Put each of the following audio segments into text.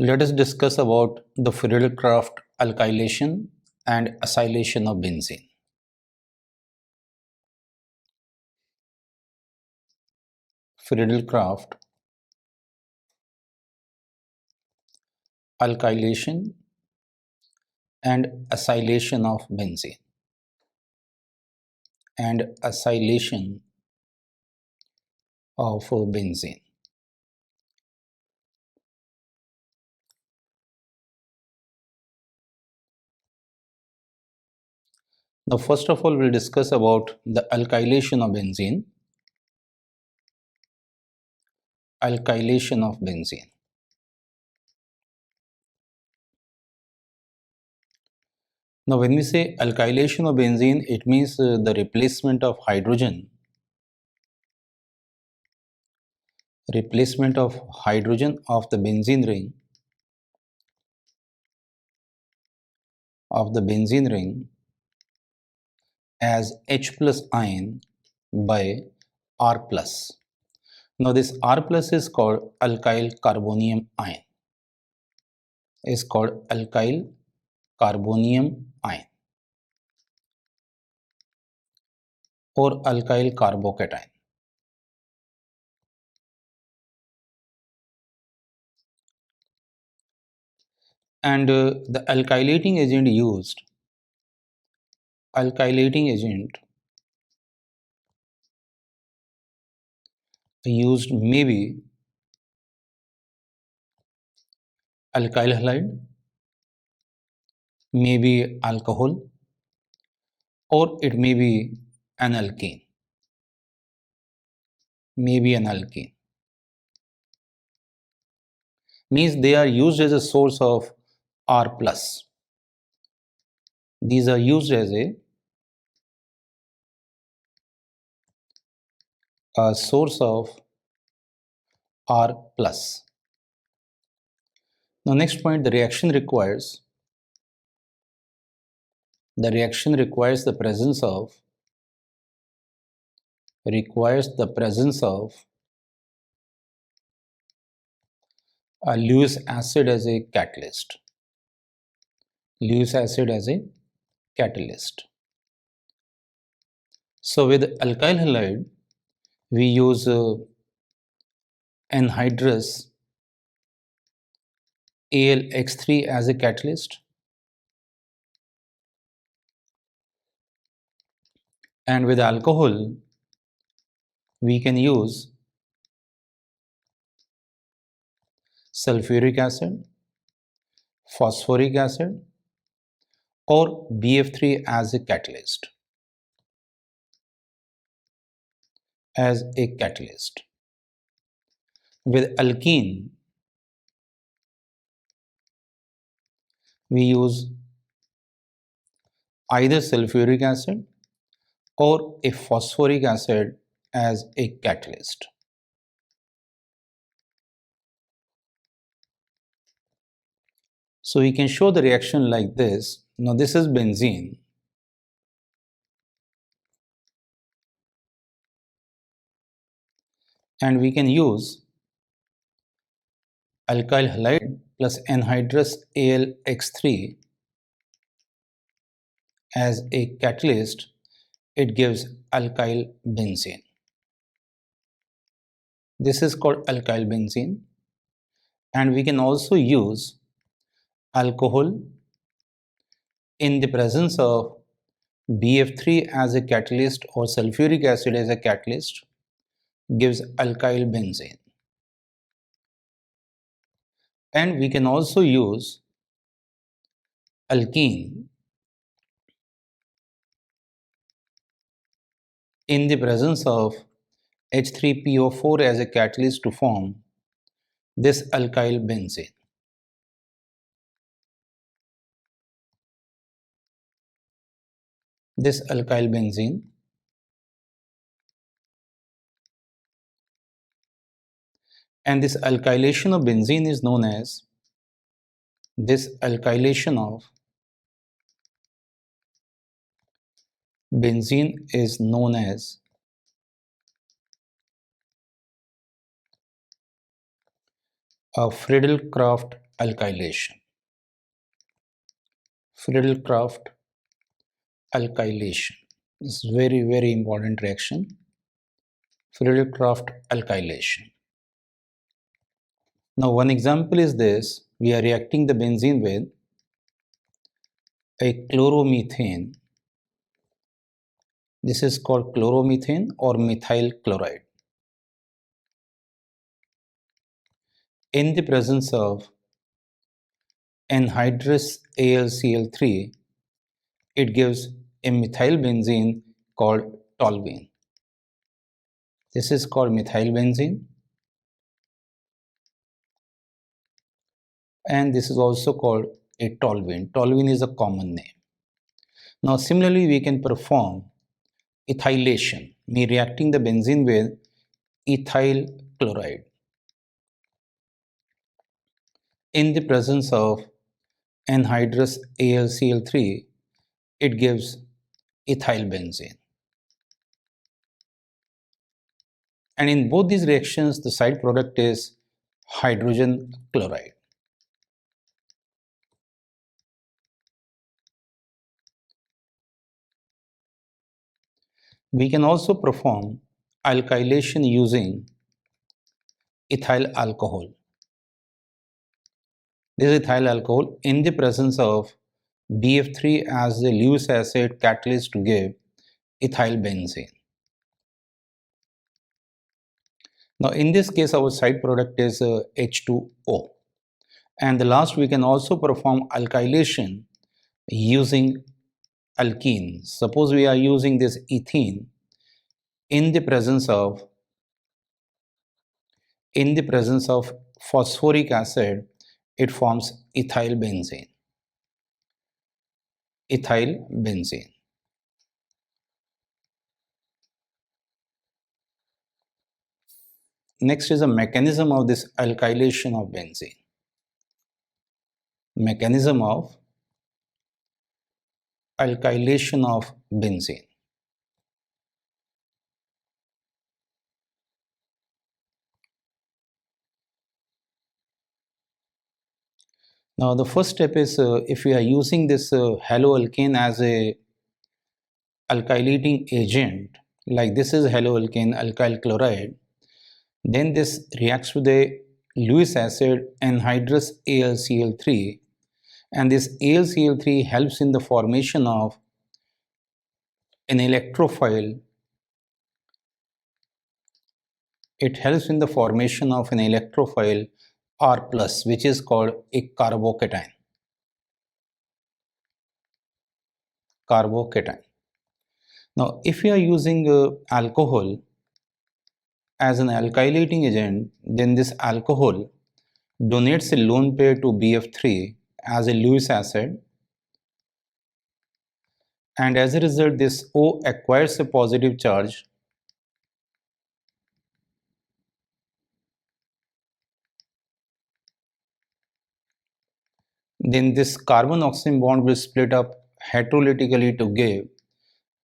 Let us discuss about the Friedel-Crafts alkylation and acylation of benzene. Friedel-Crafts alkylation and acylation of benzene and acylation of benzene. Now, first of all, we'll discuss about the alkylation of benzene. Alkylation of benzene. Now, when we say alkylation of benzene, it means the replacement of hydrogen of the benzene ring as H plus ion by R plus. Now this R plus is called alkyl carbonium ion. Or alkyl carbocation. And the alkylating agent used may be alkyl halide, may be alcohol, or it may be an alkene. Means they are used as a source of R plus. These are used as a source of R plus. Now next point, the reaction requires the presence of Lewis acid as a catalyst. So with alkyl halide, we use anhydrous AlX3 as a catalyst, and with alcohol we can use sulfuric acid, phosphoric acid, or BF3 as a catalyst. With alkene, we use either sulfuric acid or a phosphoric acid as a catalyst. So we can show the reaction like this. Now this is benzene. And we can use alkyl halide plus anhydrous AlX3 as a catalyst. It gives alkyl benzene. This is called alkyl benzene. And we can also use alcohol in the presence of BF3 as a catalyst or sulfuric acid as a catalyst, gives alkyl benzene. And we can also use alkene in the presence of H3PO4 as a catalyst to form this alkyl benzene. And this alkylation of benzene is known as a Friedel-Crafts alkylation. Friedel-Crafts alkylation is very important reaction. Friedel-Crafts alkylation. Now one example is this: we are reacting the benzene with a chloromethane. This is called chloromethane or methyl chloride. In the presence of anhydrous AlCl3, it gives a methyl benzene called toluene. This is called methyl benzene, and this is also called a toluene. Toluene is a common name. Now similarly, we can perform ethylation, meaning reacting the benzene with ethyl chloride. In the presence of anhydrous AlCl3, it gives ethyl benzene. And in both these reactions, the side product is hydrogen chloride. We can also perform alkylation using ethyl alcohol. This ethyl alcohol in the presence of BF3 as the Lewis acid catalyst to give ethyl benzene. Now in this case, our side product is H2O. And the last, we can also perform alkylation using alkene. Suppose we are using this ethene in the presence of phosphoric acid, it forms ethyl benzene. Ethyl benzene. Next is a mechanism of this alkylation of benzene. Mechanism of alkylation of benzene. Now the first step is if we are using this haloalkane as a alkylating agent, like this is haloalkane alkyl chloride, then this reacts with a Lewis acid anhydrous AlCl3, and this AlCl3 helps in the formation of an electrophile. It helps in the formation of an electrophile R+, which is called a carbocation. Carbocation. Now, if we are using alcohol as an alkylating agent, then this alcohol donates a lone pair to BF3 as a Lewis acid, and as a result, this O acquires a positive charge. Then this carbon-oxygen bond will split up heterolytically to give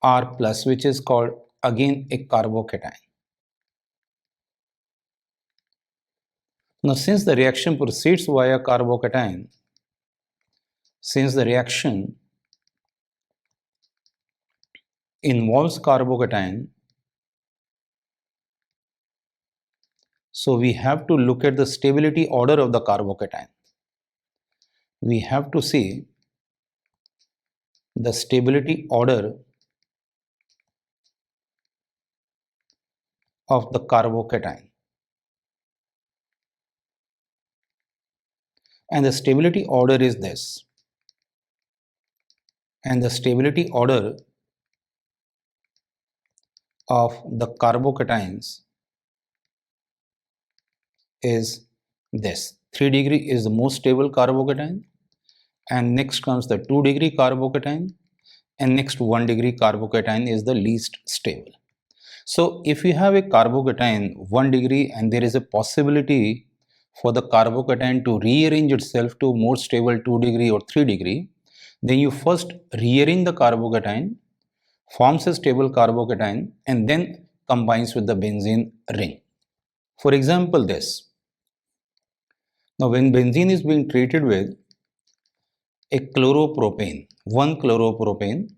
R+, which is called again a carbocation. Now, since the reaction proceeds via carbocation, since the reaction involves carbocation, so we have to look at the stability order of the carbocation. We have to see the stability order of the carbocation. And the stability order is this. And the stability order of the carbocations is this. 3 degree is the most stable carbocation, and next comes the 2 degree carbocation, and next 1 degree carbocation is the least stable. So if you have a carbocation 1 degree and there is a possibility for the carbocation to rearrange itself to more stable 2 degree or 3 degree, then you first rearrange the carbocation, forms a stable carbocation, and then combines with the benzene ring. For example, this. Now when benzene is being treated with a chloropropane, 1-chloropropane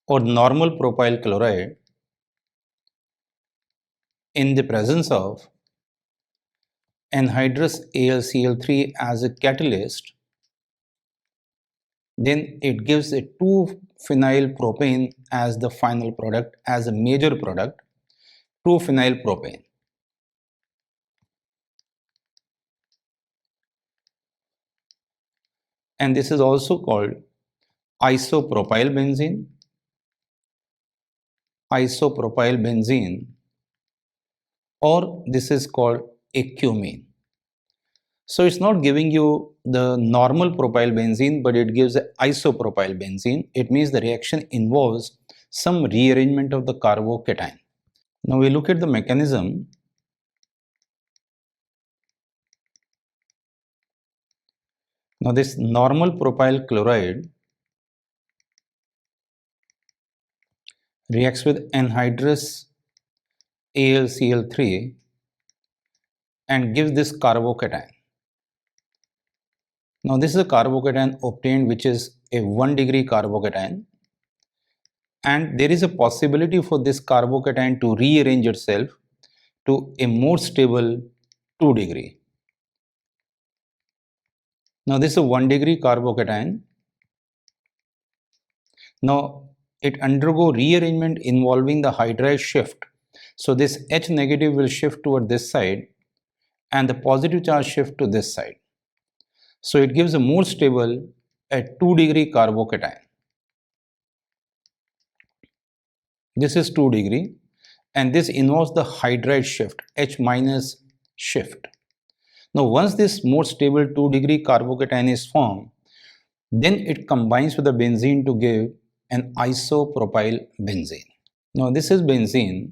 or normal propyl chloride in the presence of anhydrous AlCl3 as a catalyst, then it gives a 2-phenyl propane as the final product, as a major product, 2-phenyl propane. And this is also called isopropyl benzene, or this is called a cumene. So it's not giving you the normal propyl benzene, but it gives isopropyl benzene. It means the reaction involves some rearrangement of the carbocation. Now we look at the mechanism. Now this normal propyl chloride reacts with anhydrous AlCl3 and gives this carbocation. Now this is a carbocation obtained which is a 1-degree carbocation, and there is a possibility for this carbocation to rearrange itself to a more stable 2-degree. Now this is a 1-degree carbocation. Now it undergo rearrangement involving the hydride shift. So this H negative will shift toward this side and the positive charge shift to this side. So it gives a more stable at 2-degree carbocation. This is 2-degree, and this involves the hydride shift, H minus shift. Now once this more stable 2-degree carbocation is formed, then it combines with the benzene to give an isopropyl benzene. Now this is benzene.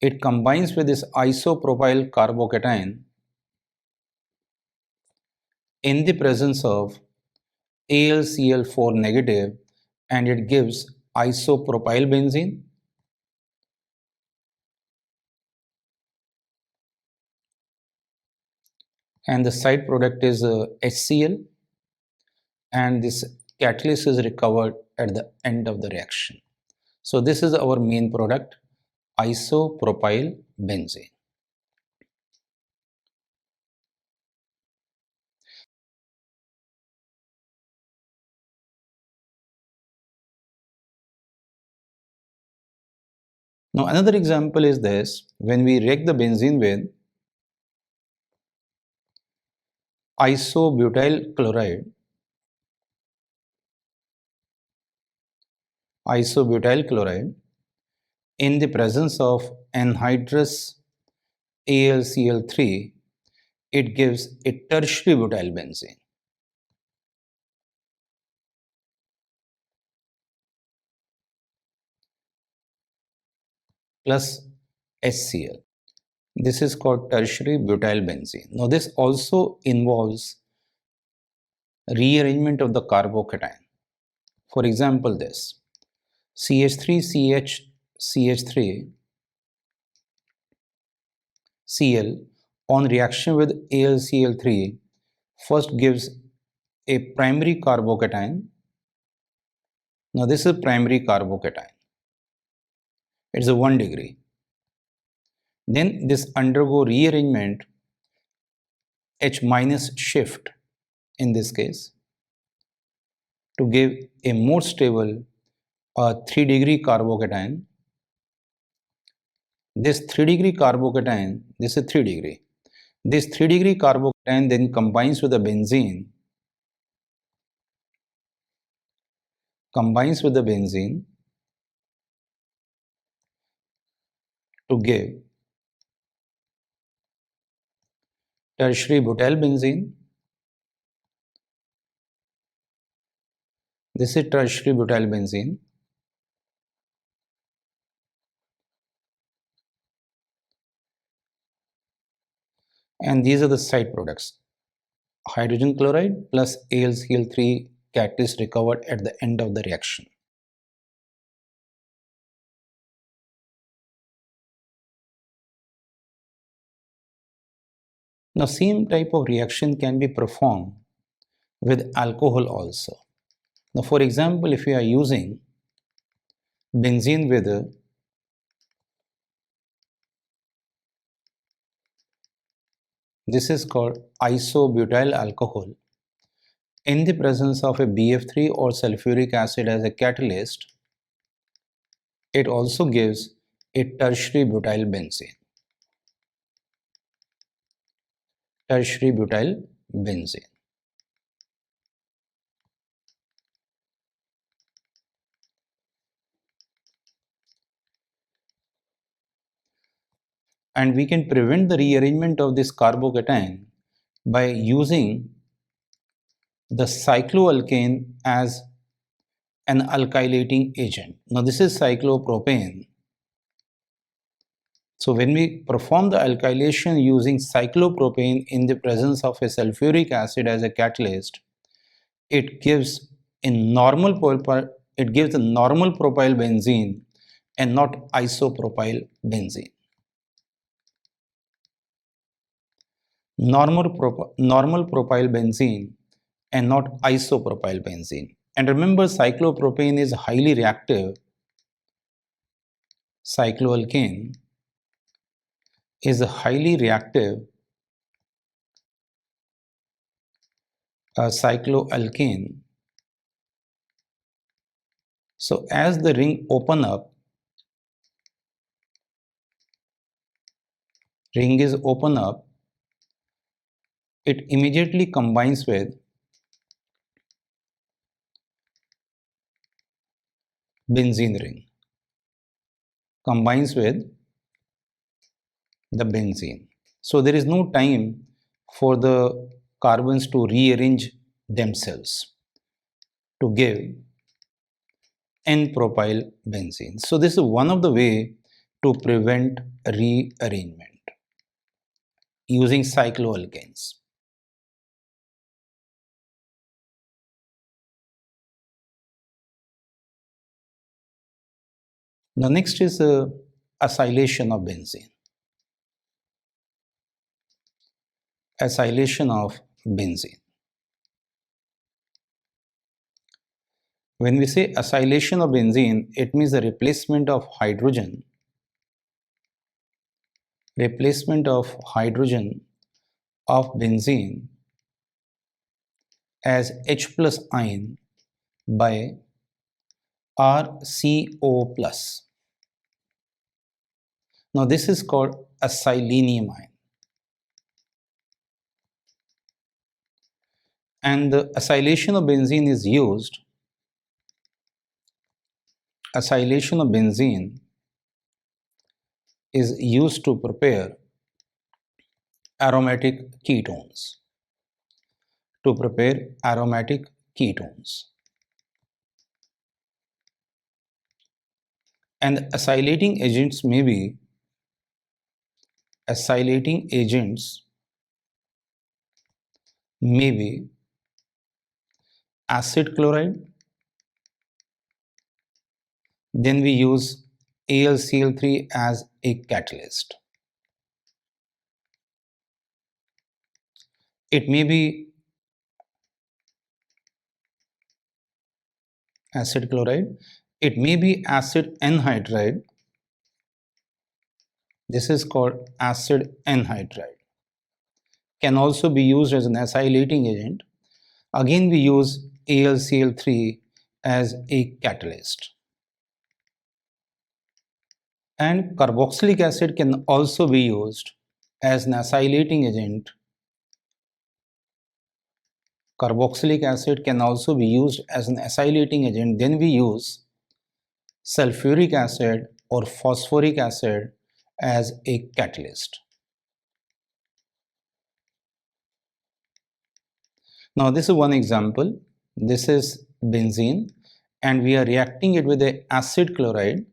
It combines with this isopropyl carbocation in the presence of AlCl4 negative, and it gives isopropyl benzene. And the side product is HCl, and this catalyst is recovered at the end of the reaction. So this is our main product, isopropyl benzene. Now another example is this: when we react the benzene with isobutyl chloride, in the presence of anhydrous AlCl3, it gives a tertiary butyl benzene. Plus HCl. This is called tertiary butyl benzene. Now this also involves rearrangement of the carbocation. For example, this CH3CH3 Cl on reaction with AlCl3 first gives a primary carbocation. Now this is primary carbocation. It's a 1-degree. Then this undergo rearrangement, H minus shift in this case, to give a more stable 3-degree carbocation. This 3-degree carbocation, this is 3-degree. This 3-degree carbocation then combines with the benzene, to give tertiary butyl benzene. This is tertiary butyl benzene. And these are the side products: hydrogen chloride plus AlCl3 catalyst recovered at the end of the reaction. Now same type of reaction can be performed with alcohol also. Now for example, if we are using benzene with this is called isobutyl alcohol in the presence of a BF3 or sulfuric acid as a catalyst, it also gives a tertiary butyl benzene. Tertiary butyl benzene. And we can prevent the rearrangement of this carbocation by using the cycloalkane as an alkylating agent. Now this is cyclopropane. So when we perform the alkylation using cyclopropane in the presence of a sulfuric acid as a catalyst, it gives a normal propyl benzene and not isopropyl benzene. Normal propyl benzene and not isopropyl benzene. And remember, cyclopropane is highly reactive. Cycloalkane is a highly reactive cycloalkane. So as the ring is open up, it immediately combines with benzene ring, combines with the benzene. So there is no time for the carbons to rearrange themselves to give N-propyl benzene. So this is one of the way to prevent rearrangement using cycloalkanes. The next is acylation of benzene. Acylation of benzene. When we say acylation of benzene, it means the replacement of hydrogen of benzene as H plus ion by RCO plus. Now this is called acylinium ion. And the acylation of benzene is used. Acylation of benzene is used to prepare aromatic ketones. And acylating agents may be acid chloride. Then we use AlCl3 as a catalyst. It may be acid chloride, it may be acid anhydride. This is called acid anhydride. Can also be used as an acylating agent. Again, we use AlCl3 as a catalyst. And carboxylic acid can also be used as an acylating agent. Carboxylic acid can also be used as an acylating agent. Then we use sulfuric acid or phosphoric acid as a catalyst. Now this is one example. This is benzene and we are reacting it with the acid chloride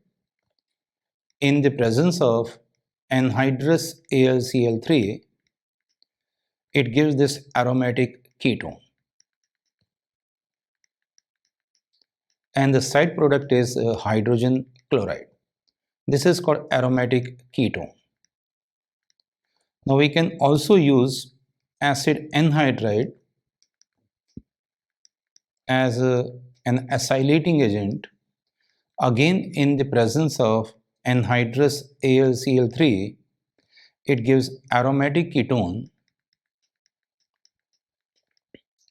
in the presence of anhydrous AlCl3. It gives this aromatic ketone. And the side product is hydrogen chloride. This is called aromatic ketone. Now we can also use acid anhydride as an acylating agent, again in the presence of anhydrous AlCl3, it gives aromatic ketone,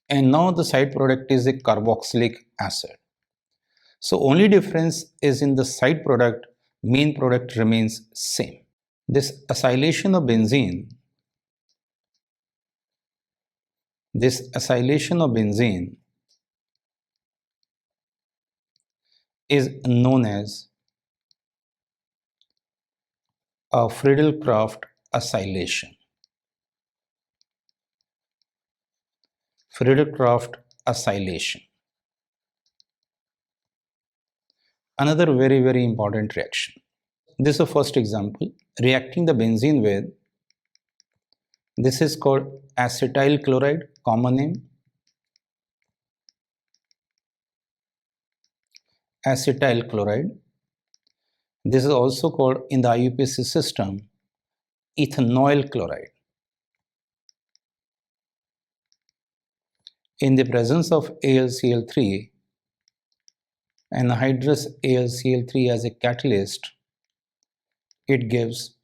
and now the side product is a carboxylic acid. So only difference is in the side product, main product remains same. This acylation of benzene, is known as a Friedel-Crafts acylation. Friedel-Crafts acylation. Another very important reaction. This is the first example. Reacting the benzene with, this is called acetyl chloride, common name. Acetyl chloride. This is also called in the IUPAC system ethanoyl chloride. In the presence of AlCl3, anhydrous AlCl3 as a catalyst, it gives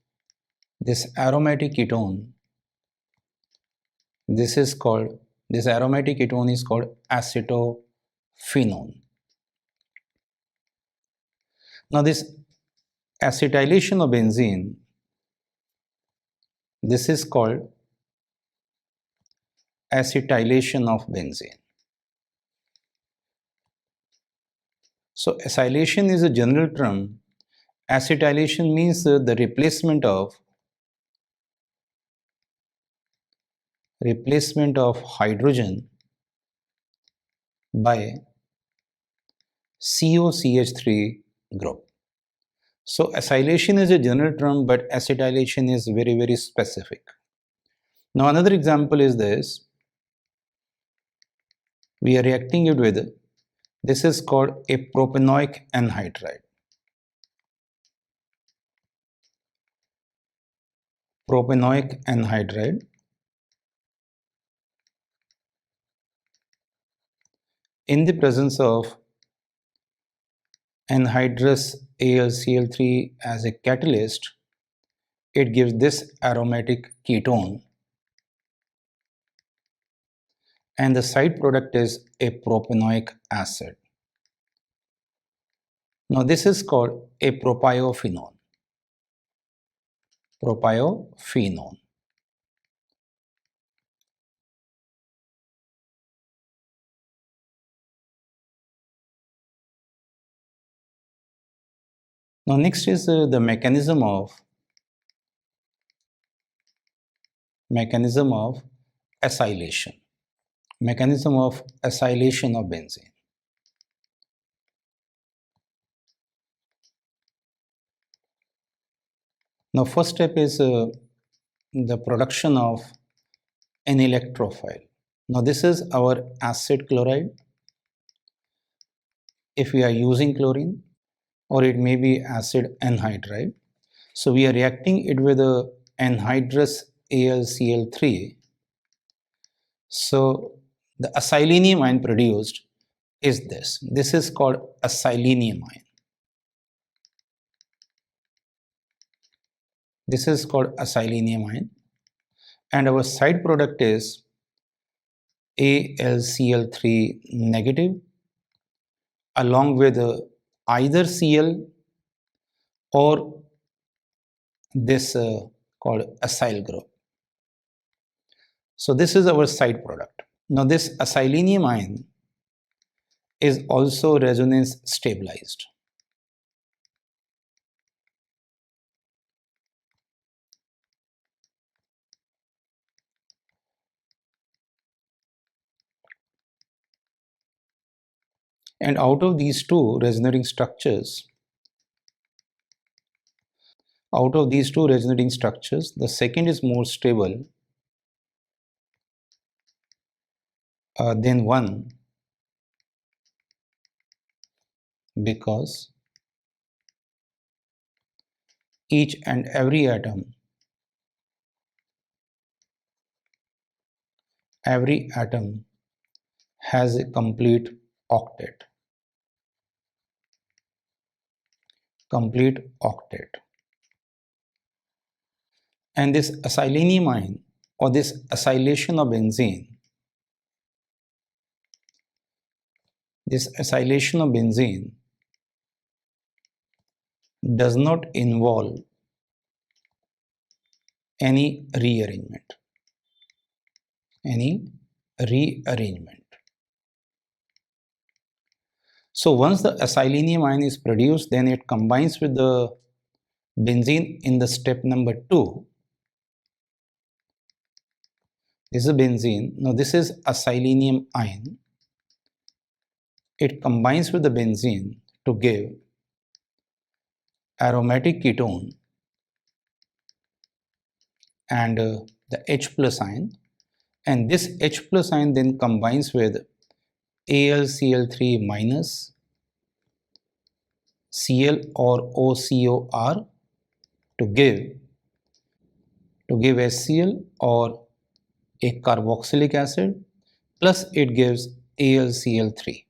this aromatic ketone. This aromatic ketone is called acetophenone. Now this acetylation of benzene, this is called acetylation of benzene. So acylation is a general term. Acetylation means the replacement of hydrogen by COCH3 group. So acylation is a general term, but acetylation is very specific. Now another example is this. We are reacting it with, this is called a propanoic anhydride. Propanoic anhydride. In the presence of anhydrous AlCl3 as a catalyst, it gives this aromatic ketone, and the side product is a propanoic acid. Now this is called a propiophenone. Propiophenone. Now next is the mechanism of acylation. Mechanism of acylation of benzene. Now first step is the production of an electrophile. Now this is our acid chloride. If we are using chlorine, or it may be acid anhydride. So we are reacting it with a anhydrous AlCl3. So the acylinium ion produced is this. This is called acylinium ion. This is called acylinium ion. And our side product is AlCl3 negative along with either Cl or this called acyl group. So this is our side product. Now this acylinium ion is also resonance stabilized. And out of these two resonating structures, the second is more stable than one, because each and every atom every atom has a complete octet. And this acylanimine or this acylation of benzene, does not involve any rearrangement. So once the acylanimine is produced, then it combines with the benzene in the step number 2. This is benzene. Now this is acylinium ion. It combines with the benzene to give aromatic ketone and the H plus ion, and this H plus ion then combines with AlCl3 minus Cl or OCOR to give HCl or a carboxylic acid, plus it gives AlCl3.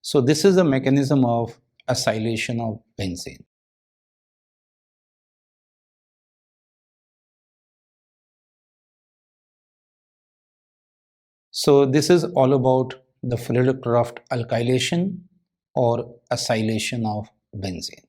So this is the mechanism of acylation of benzene. So this is all about the Fuller-Crafts alkylation or acylation of benzene.